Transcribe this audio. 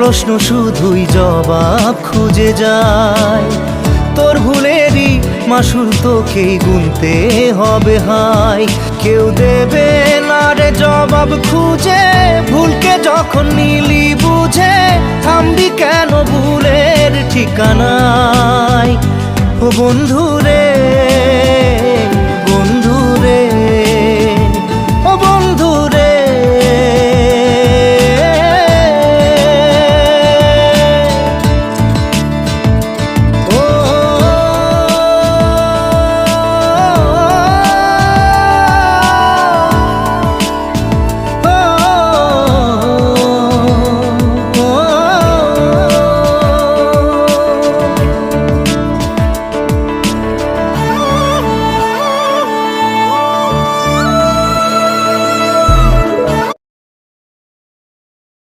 প্রশ্ন শুধুই জবাব খুঁজে যায়। তোর ভুলেরই মাসুল তোকেই গুনতে হবে হায়। কেউ দেবে না রে জবাব খুঁজে, ভুলকে যখন নিলি বুঝে থামবি কেন ভুলের ঠিকানায়। ও বন্ধু রে